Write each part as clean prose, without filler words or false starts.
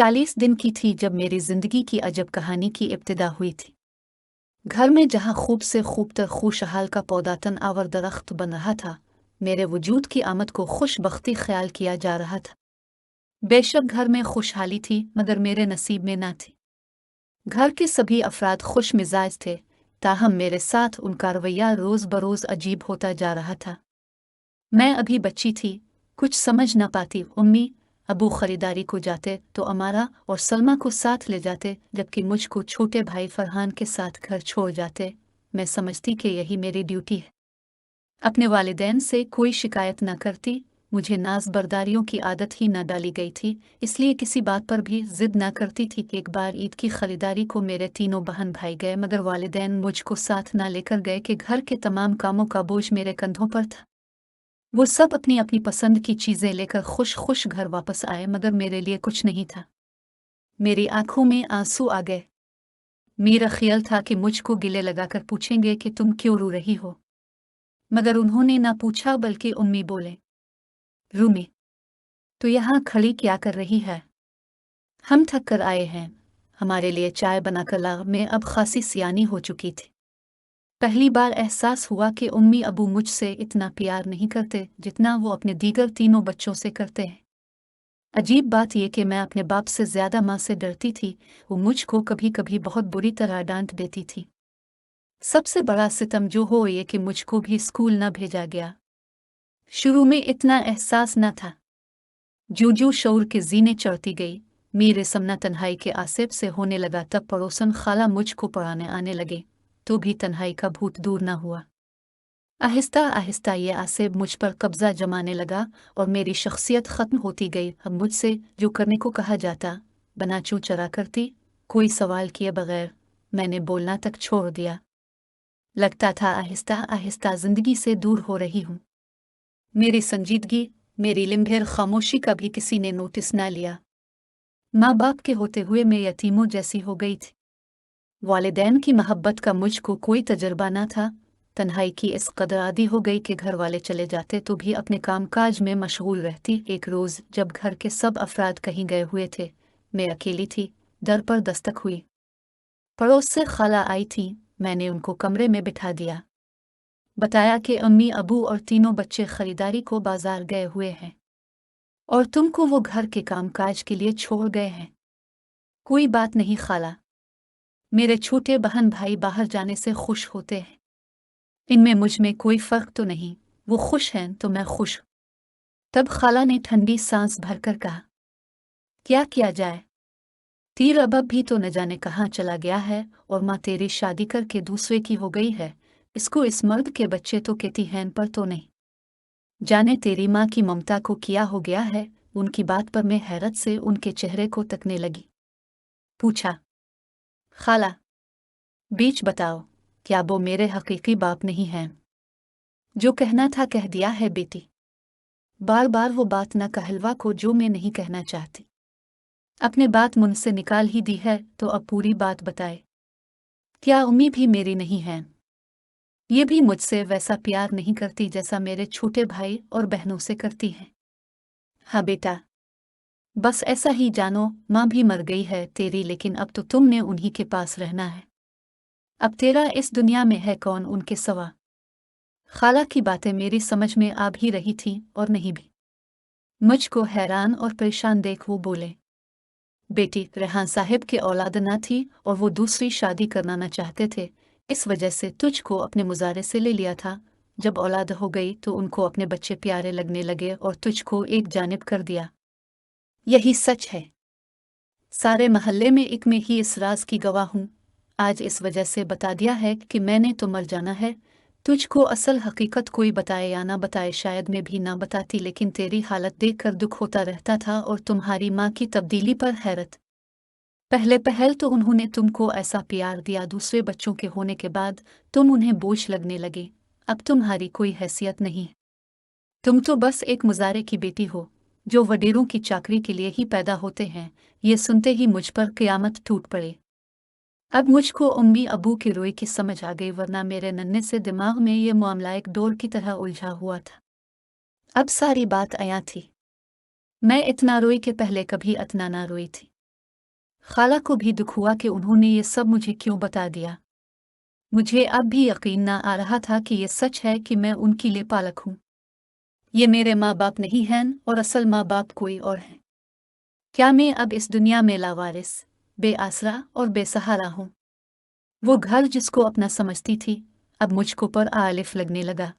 40 दिन की थी जब मेरी जिंदगी की अजब कहानी की इब्तिदा हुई थी। घर में जहाँ खूब से खूब तर खुशहाल का पौधा तन आवर दरख्त बन रहा था, मेरे वजूद की आमद को खुशबख्ती ख्याल किया जा रहा था। बेशक घर में खुशहाली थी, मगर मेरे नसीब में ना थी। घर के सभी अफराद खुश मिजाज थे, ताहम मेरे साथ उनका रवैया रोज़ बरोज़ अजीब होता जा रहा था। मैं अभी बच्ची थी, कुछ समझ न पाती। अम्मी अबू खरीदारी को जाते तो अमारा और सलमा को साथ ले जाते, जबकि मुझको छोटे भाई फरहान के साथ घर छोड़ जाते। मैं समझती कि यही मेरी ड्यूटी है। अपने वालिदैन से कोई शिकायत न करती। मुझे नाज बर्दारियों की आदत ही न डाली गई थी, इसलिए किसी बात पर भी जिद न करती थी। कि एक बार ईद की खरीदारी को मेरे तीनों बहन भाई गए, मगर वालिदैन मुझको साथ न लेकर गए कि घर के तमाम कामों का बोझ मेरे कंधों पर था। वो सब अपनी अपनी पसंद की चीजें लेकर खुश खुश घर वापस आए, मगर मेरे लिए कुछ नहीं था। मेरी आंखों में आंसू आ गए। मेरा ख्याल था कि मुझको गिले लगाकर पूछेंगे कि तुम क्यों रो रही हो, मगर उन्होंने ना पूछा, बल्कि उम्मी बोले, रूमी, तो यहाँ खड़ी क्या कर रही है? हम थक कर आए हैं, हमारे लिए चाय बनाकर ला। मैं अब खासी सियानी हो चुकी थी। पहली बार एहसास हुआ कि उम्मी अबू मुझसे इतना प्यार नहीं करते जितना वो अपने दीगर तीनों बच्चों से करते हैं। अजीब बात यह कि मैं अपने बाप से ज्यादा माँ से डरती थी। वो मुझको कभी कभी बहुत बुरी तरह डांट देती थी। सबसे बड़ा सितम जो हो ये कि मुझको भी स्कूल न भेजा गया। शुरू में इतना एहसास न था। जो जो शऊर के जीने चढ़ती गई, मेरे समना तन्हाई के आसेब से होने लगा। तब पड़ोसन खाला मुझको पढ़ाने आने लगे, तो भी तन्हाई का भूत दूर न हुआ। आहिस्ता आहिस्ता ये आसेब मुझ पर कब्जा जमाने लगा और मेरी शख्सियत ख़त्म होती गई। अब मुझसे जो करने को कहा जाता, बना चूं चरा करती। कोई सवाल किए बगैर मैंने बोलना तक छोड़ दिया। लगता था आहिस्ता आहिस्ता जिंदगी से दूर हो रही हूँ। मेरी संजीदगी, मेरी लिम्भेर खामोशी का भी किसी ने नोटिस न लिया। माँ बाप के होते हुए मैं यतीमों जैसी हो गई थी। वालिदैन की मोहब्बत का मुझको कोई तजर्बा न था। तन्हाई की इस कदर आदी हो गई कि घर वाले चले जाते तो भी अपने कामकाज में मशगूल रहती। एक रोज़ जब घर के सब अफराद कहीं गए हुए थे, मैं अकेली थी। दर पर दस्तक हुई। पड़ोस से खाला आई थी। मैंने उनको कमरे में बिठा दिया। बताया कि अम्मी अबू और तीनों बच्चे खरीदारी को बाजार गए हुए हैं और तुमको वो घर के कामकाज के लिए छोड़ गए हैं। कोई बात नहीं खाला, मेरे छोटे बहन भाई बाहर जाने से खुश होते हैं। इनमें मुझ में कोई फर्क तो नहीं। वो खुश हैं तो मैं खुश। तब खाला ने ठंडी सांस भरकर कहा, क्या किया जाए? तीर अबब भी तो न जाने कहाँ चला गया है, और माँ तेरी शादी करके दूसरे की हो गई है। इसको इस मर्द के बच्चे तो कहती हैं, पर तो नहीं जाने तेरी माँ की ममता को क्या हो गया है। उनकी बात पर मैं हैरत से उनके चेहरे को तकने लगी। पूछा, खाला, बीच बताओ, क्या वो मेरे हकीकी बाप नहीं हैं? जो कहना था कह दिया है बेटी। बार बार वो बात न कहलवा को जो मैं नहीं कहना चाहती। अपने बात मुझसे निकाल ही दी है तो अब पूरी बात बताए। क्या उम्मी भी मेरी नहीं है? ये भी मुझसे वैसा प्यार नहीं करती जैसा मेरे छोटे भाई और बहनों से करती हैं। हाँ बेटा, बस ऐसा ही जानो। माँ भी मर गई है तेरी, लेकिन अब तो तुमने उन्हीं के पास रहना है। अब तेरा इस दुनिया में है कौन उनके सवा? खाला की बातें मेरी समझ में आ भी रही थी और नहीं भी। मुझको हैरान और परेशान देख वो बोले, बेटी, रेहान साहिब के औलाद न थी और वो दूसरी शादी करना न चाहते थे। इस वजह से तुझको अपने मुजारे से ले लिया था। जब औलाद हो गई तो उनको अपने बच्चे प्यारे लगने लगे और तुझको एक जानिब कर दिया। यही सच है। सारे महल्ले में एक में ही इस राज की गवाह हूँ। आज इस वजह से बता दिया है कि मैंने तो मर जाना है। तुझको असल हकीकत कोई बताए या ना बताए, शायद मैं भी ना बताती, लेकिन तेरी हालत देखकर दुख होता रहता था और तुम्हारी माँ की तब्दीली पर हैरत। पहले पहल तो उन्होंने तुमको ऐसा प्यार दिया, दूसरे बच्चों के होने के बाद तुम उन्हें बोझ लगने लगे। अब तुम्हारी कोई हैसियत नहीं। तुम तो बस एक मुजारे की बेटी हो जो वडेरों की चाकरी के लिए ही पैदा होते हैं। ये सुनते ही मुझ पर क़यामत टूट पड़े। अब मुझको उम्मी अबू की रोई की समझ आ गई, वरना मेरे नन्हे से दिमाग में ये मामला एक डोर की तरह उलझा हुआ था। अब सारी बात आया थी। मैं इतना रोई कि पहले कभी इतना ना रोई थी। खाला को भी दुख हुआ कि उन्होंने ये सब मुझे क्यों बता दिया। मुझे अब भी यकीन न आ रहा था कि ये सच है कि मैं उनकी लेपालक हूँ। ये मेरे माँ बाप नहीं हैं और असल माँ बाप कोई और हैं। क्या मैं अब इस दुनिया में लावारिस, बेआसरा और बेसहारा हूँ? वो घर जिसको अपना समझती थी, अब मुझको पर आलिफ लगने लगा।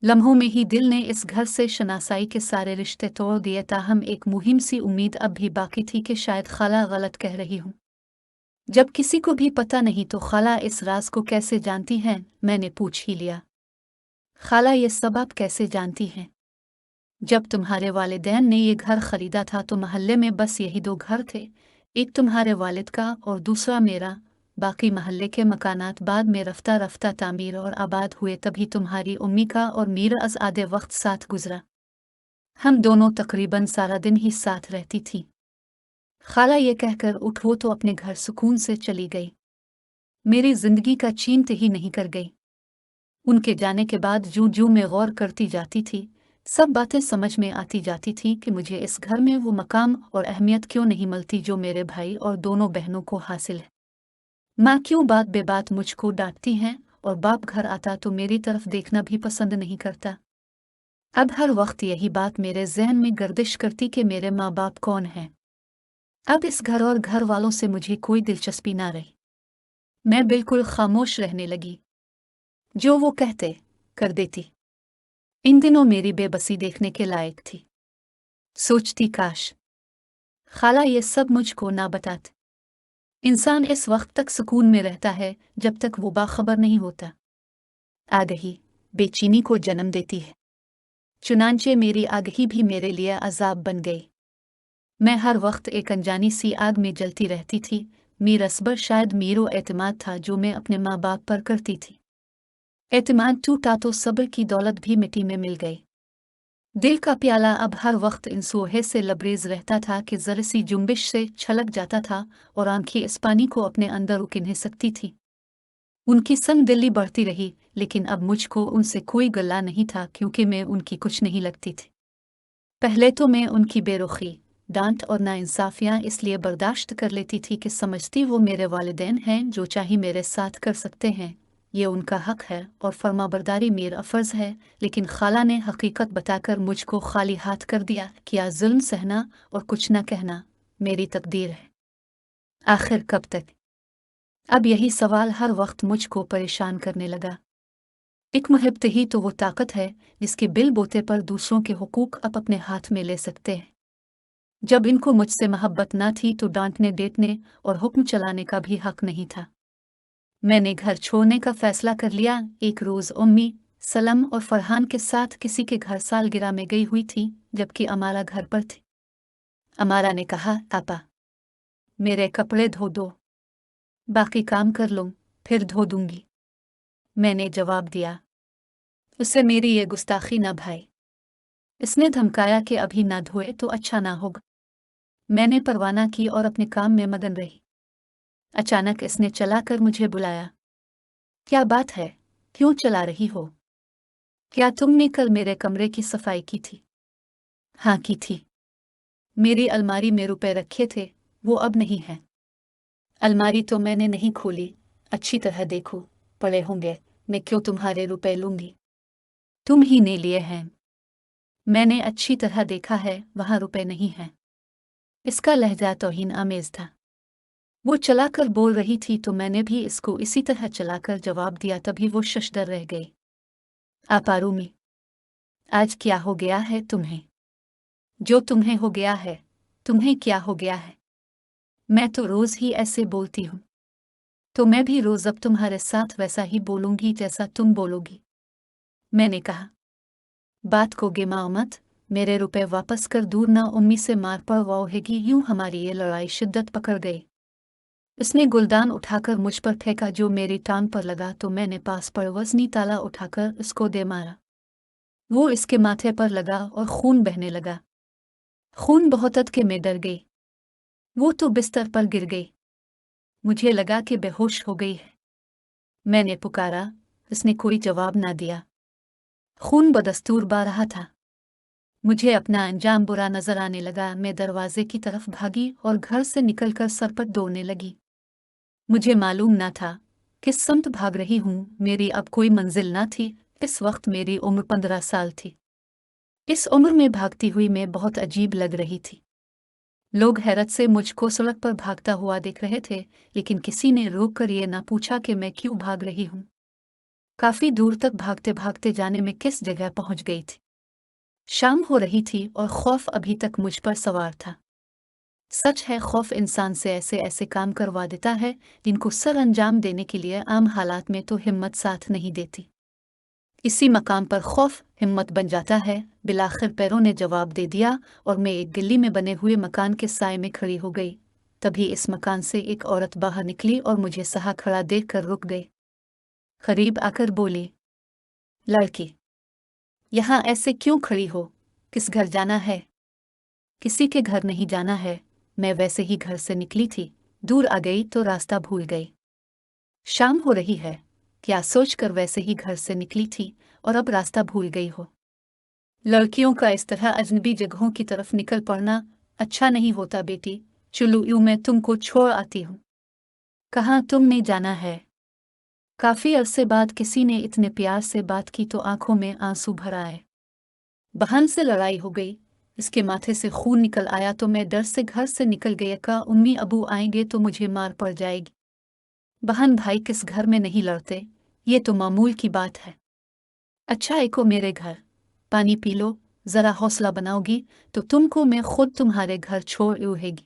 लम्हों में ही दिल ने इस घर से शनासाई के सारे रिश्ते तोड़ दिए, ताहम एक मुहिम सी उम्मीद अब भी बाकी थी कि शायद खाला गलत कह रही हूँ। जब किसी को भी पता नहीं तो खाला इस राज को कैसे जानती हैं, मैंने पूछ ही लिया। खाला ये सब आप कैसे जानती हैं? जब तुम्हारे वालिदैन ने ये घर खरीदा था तो महल्ले में बस यही दो घर थे, एक तुम्हारे वालिद का और दूसरा मेरा। बाकी महल्ले के मकानात बाद में रफ्ता रफ्ता तामीर और आबाद हुए, तभी तुम्हारी उम्मी का और मीरा अज़ आधे वक्त साथ गुजरा। हम दोनों तकरीबन सारा दिन ही साथ रहती थीं। खाला ये कहकर उठो तो अपने घर सुकून से चली गई। मेरी जिंदगी का चींत ही नहीं कर गई। उनके जाने के बाद जूं जूं में गौर करती जाती थी, सब बातें समझ में आती जाती थी कि मुझे इस घर में वो मकाम और अहमियत क्यों नहीं मिलती जो मेरे भाई और दोनों बहनों को हासिल है। माँ क्यों बात बेबात मुझको डांटती हैं और बाप घर आता तो मेरी तरफ देखना भी पसंद नहीं करता। अब हर वक्त यही बात मेरे जहन में गर्दिश करती कि मेरे माँ बाप कौन हैं। अब इस घर और घर वालों से मुझे कोई दिलचस्पी ना रही। मैं बिल्कुल खामोश रहने लगी। जो वो कहते कर देती। इन दिनों मेरी बेबसी देखने के लायक थी। सोचती काश खाला ये सब मुझको ना बताते। इंसान इस वक्त तक सुकून में रहता है जब तक वो बाखबर नहीं होता। आगही बेचैनी को जन्म देती है। चुनांचे मेरी आगही भी मेरे लिए अजाब बन गई। मैं हर वक्त एक अनजानी सी आग में जलती रहती थी। मेरा असबर शायद मीरो एतमाद था जो मैं अपने माँ बाप पर करती थी। एतमाद टूटा तो सब्र की दौलत भी मिट्टी में मिल गई। दिल का प्याला अब हर वक्त इन सोहे से लबरेज रहता था कि जरा सी जुम्बिश से छलक जाता था और आंखें इस पानी को अपने अंदर रुक नहीं सकती थी। उनकी संग दिल्ली बढ़ती रही, लेकिन अब मुझको उनसे कोई गला नहीं था क्योंकि मैं उनकी कुछ नहीं लगती थी। पहले तो मैं उनकी बेरुखी, डांट और नाइंसाफियां इसलिए बर्दाश्त कर लेती थी कि समझती वो मेरे वालिदैन हैं जो चाहे मेरे साथ कर सकते हैं, ये उनका हक है और फर्माबरदारी मेरा फ़र्ज़ है। लेकिन खाला ने हकीकत बताकर मुझको खाली हाथ कर दिया। क्या जुल्म सहना और कुछ न कहना मेरी तकदीर है? आखिर कब तक? अब यही सवाल हर वक्त मुझको परेशान करने लगा। एक मुहिब्बत ही तो वो ताकत है जिसके बिल बोते पर दूसरों के हुकूक आप अपने हाथ में ले सकते हैं। जब इनको मुझसे मोहब्बत न थी तो डांटने डेटने और हुक्म चलाने का भी हक नहीं था। मैंने घर छोड़ने का फैसला कर लिया। एक रोज़ उम्मी, सलम और फरहान के साथ किसी के घर सालगिरह में गई हुई थी, जबकि अमारा घर पर थी। अमारा ने कहा, आपा मेरे कपड़े धो दो, बाकी काम कर लूँ, फिर धो दूंगी। मैंने जवाब दिया, उससे मेरी ये गुस्ताखी न भाई। इसने धमकाया कि अभी ना धोए तो अच्छा ना होगा। मैंने परवाना की और अपने काम में मगन रही। अचानक इसने चलाकर मुझे बुलाया। क्या बात है, क्यों चला रही हो? क्या तुमने कल मेरे कमरे की सफाई की थी? हाँ की थी। मेरी अलमारी में रुपए रखे थे, वो अब नहीं है। अलमारी तो मैंने नहीं खोली, अच्छी तरह देखो, पड़े होंगे। मैं क्यों तुम्हारे रुपए लूंगी? तुम ही ने लिए हैं। मैंने अच्छी तरह देखा है, वहां रुपए नहीं हैं। इसका लहजा तौहीन आमेज था। वो चलाकर बोल रही थी तो मैंने भी इसको इसी तरह चलाकर जवाब दिया, तभी वो शशदर रह गई। आपारूमी, आज क्या हो गया है तुम्हें? जो तुम्हें हो गया है, तुम्हें क्या हो गया है? मैं तो रोज ही ऐसे बोलती हूँ, तो मैं भी रोज अब तुम्हारे साथ वैसा ही बोलूंगी जैसा तुम बोलोगी। मैंने कहा, बात को गिमाओ मत, मेरे रुपए वापस कर, दूर ना उम्मी से मार पड़वाओगी। यूं हमारी ये लड़ाई शिद्दत पकड़ गई। उसने गुलदान उठाकर मुझ पर फेंका जो मेरी टांग पर लगा, तो मैंने पास पर वजनी ताला उठाकर उसको दे मारा। वो इसके माथे पर लगा और खून बहने लगा। खून बहुतत के मैं डर गई। वो तो बिस्तर पर गिर गई। मुझे लगा कि बेहोश हो गई है। मैंने पुकारा, उसने कोई जवाब ना दिया। खून बदस्तूर बह रहा था। मुझे अपना अंजाम बुरा नजर आने लगा। मैं दरवाजे की तरफ भागी और घर से निकलकर सरपट दौड़ने लगी। मुझे मालूम न था किस समत भाग रही हूँ। मेरी अब कोई मंजिल न थी। इस वक्त मेरी उम्र 15 साल थी। इस उम्र में भागती हुई मैं बहुत अजीब लग रही थी। लोग हैरत से मुझको सड़क पर भागता हुआ देख रहे थे, लेकिन किसी ने रोक कर ये ना पूछा कि मैं क्यों भाग रही हूँ। काफी दूर तक भागते भागते जाने में किस जगह पहुंच गई थी। शाम हो रही थी और खौफ अभी तक मुझ पर सवार था। सच है, खौफ इंसान से ऐसे ऐसे काम करवा देता है जिनको सर अंजाम देने के लिए आम हालात में तो हिम्मत साथ नहीं देती। इसी मकाम पर खौफ हिम्मत बन जाता है। बिलाखिर पैरों ने जवाब दे दिया और मैं एक गली में बने हुए मकान के साए में खड़ी हो गई। तभी इस मकान से एक औरत बाहर निकली और मुझे सहा खड़ा देख कर रुक गई। करीब आकर बोली, लड़की, यहाँ ऐसे क्यों खड़ी हो? किस घर जाना है? किसी के घर नहीं जाना है। मैं वैसे ही घर से निकली थी, दूर आ गई तो रास्ता भूल गई। शाम हो रही है, क्या सोचकर वैसे ही घर से निकली थी और अब रास्ता भूल गई हो। लड़कियों का इस तरह अजनबी जगहों की तरफ निकल पड़ना अच्छा नहीं होता बेटी। चलो यूं मैं तुमको छोड़ आती हूँ। कहाँ तुमने जाना है? काफी अरसे बाद किसी ने इतने प्यार से बात की तो आंखों में आंसू भर आए। बहन से लड़ाई हो गई, इसके माथे से खून निकल आया तो मैं डर से घर से निकल गई। का उम्मी अबू आएंगे तो मुझे मार पड़ जाएगी। बहन भाई किस घर में नहीं लड़ते, ये तो मामूल की बात है। अच्छा एको मेरे घर, पानी पी लो, जरा हौसला बनाओगी तो तुमको मैं खुद तुम्हारे घर छोड़ उहेगी।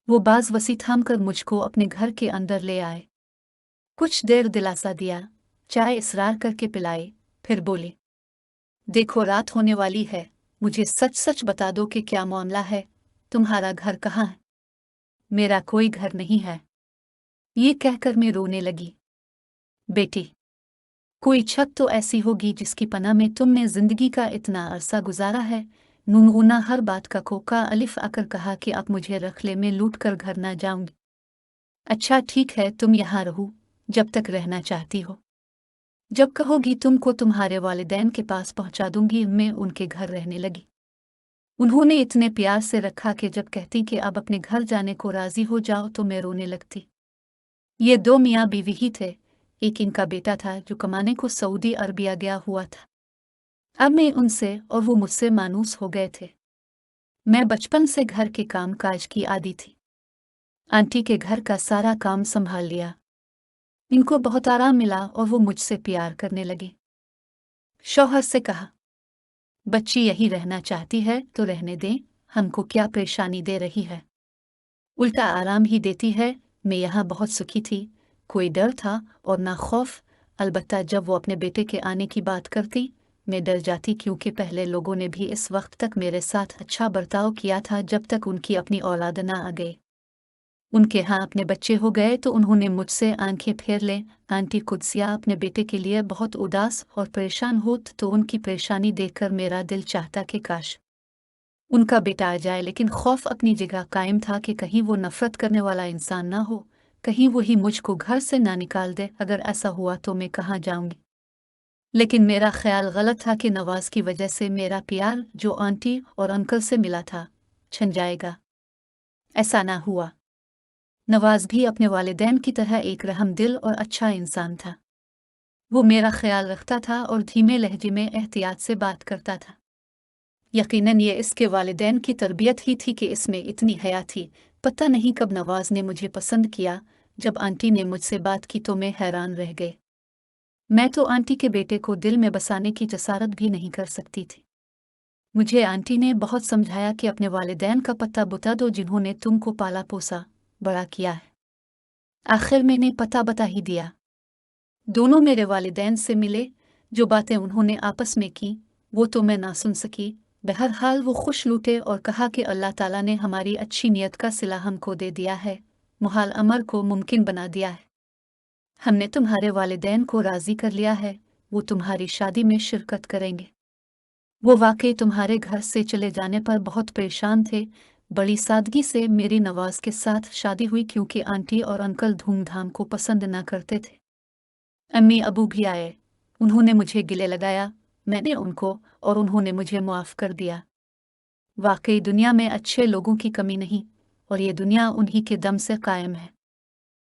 वो बाज वसी थाम कर मुझको अपने घर के अंदर ले आए। कुछ देर दिलासा दिया, चाय इसरार करके पिलाई, फिर बोले, देखो रात होने वाली है, मुझे सच सच बता दो कि क्या मामला है। तुम्हारा घर कहाँ है? मेरा कोई घर नहीं है, ये कहकर मैं रोने लगी। बेटी, कोई छत तो ऐसी होगी जिसकी पनाह में तुमने जिंदगी का इतना अरसा गुजारा है। नूनगुना हर बात का कोका अलिफ आकर कहा कि अब मुझे रखले में लूट कर घर ना जाऊंगी। अच्छा ठीक है, तुम यहाँ रहो जब तक रहना चाहती हो। जब कहोगी तुमको तुम्हारे वालिदैन के पास पहुंचा दूंगी। मैं उनके घर रहने लगी। उन्होंने इतने प्यार से रखा कि जब कहती कि अब अपने घर जाने को राजी हो जाओ तो मैं रोने लगती। ये दो मियाँ बीवी ही थे। एक इनका बेटा था जो कमाने को सऊदी अरबिया गया हुआ था। अब मैं उनसे और वो मुझसे मानूस हो गए थे। मैं बचपन से घर के काम काज की आदी थी। आंटी के घर का सारा काम संभाल लिया। इनको बहुत आराम मिला और वो मुझसे प्यार करने लगे। शौहर से कहा, बच्ची यही रहना चाहती है तो रहने दें, हमको क्या परेशानी दे रही है। उल्टा आराम ही देती है। मैं यहाँ बहुत सुखी थी, कोई डर था और ना खौफ। अलबत्ता जब वो अपने बेटे के आने की बात करती मैं डर जाती, क्योंकि पहले लोगों ने भी इस वक्त तक मेरे साथ अच्छा बर्ताव किया था जब तक उनकी अपनी औलाद ना आ गई। उनके यहाँ अपने बच्चे हो गए तो उन्होंने मुझसे आंखें फेर ले। आंटी कुदसिया अपने बेटे के लिए बहुत उदास और परेशान होत तो उनकी परेशानी देखकर मेरा दिल चाहता कि काश उनका बेटा आ जाए, लेकिन खौफ अपनी जगह कायम था कि कहीं वो नफरत करने वाला इंसान ना हो, कहीं वही मुझको घर से ना निकाल दे। अगर ऐसा हुआ तो मैं कहाँ जाऊंगी। लेकिन मेरा ख्याल गलत था कि नवाज की वजह से मेरा प्यार जो आंटी और अंकल से मिला था छिन जाएगा। ऐसा ना हुआ। नवाज भी अपने वालिदैन की तरह एक रहमदिल और अच्छा इंसान था। वो मेरा ख्याल रखता था और धीमे लहजे में एहतियात से बात करता था। यकीनन ये इसके वालिदैन की तरबियत ही थी कि इसमें इतनी हया थी। पता नहीं कब नवाज ने मुझे पसंद किया। जब आंटी ने मुझसे बात की तो मैं हैरान रह गई। मैं तो आंटी के बेटे को दिल में बसाने की जसारत भी नहीं कर सकती थी। मुझे आंटी ने बहुत समझाया कि अपने वालिदैन का पता बता दो जिन्होंने तुमको पाला पोसा बड़ा किया है। आखिर मैंने पता बता ही दिया। दोनों मेरे वालिदैन से मिले। जो बातें उन्होंने आपस में की वो तो मैं ना सुन सकी। बहरहाल वो खुश लूटे और कहा कि अल्लाह ताला ने हमारी अच्छी नीयत का सिला हमको दे दिया है, मुहाल अमर को मुमकिन बना दिया है। हमने तुम्हारे वालिदैन को राजी कर लिया है, वो तुम्हारी शादी में शिरकत करेंगे। वो वाकई तुम्हारे घर से चले जाने पर बहुत परेशान थे। बड़ी सादगी से मेरी नवाज के साथ शादी हुई, क्योंकि आंटी और अंकल धूमधाम को पसंद न करते थे। अम्मी अबू भी आए, उन्होंने मुझे गिले लगाया। मैंने उनको और उन्होंने मुझे मुआफ़ कर दिया। वाकई दुनिया में अच्छे लोगों की कमी नहीं, और ये दुनिया उन्हीं के दम से कायम है।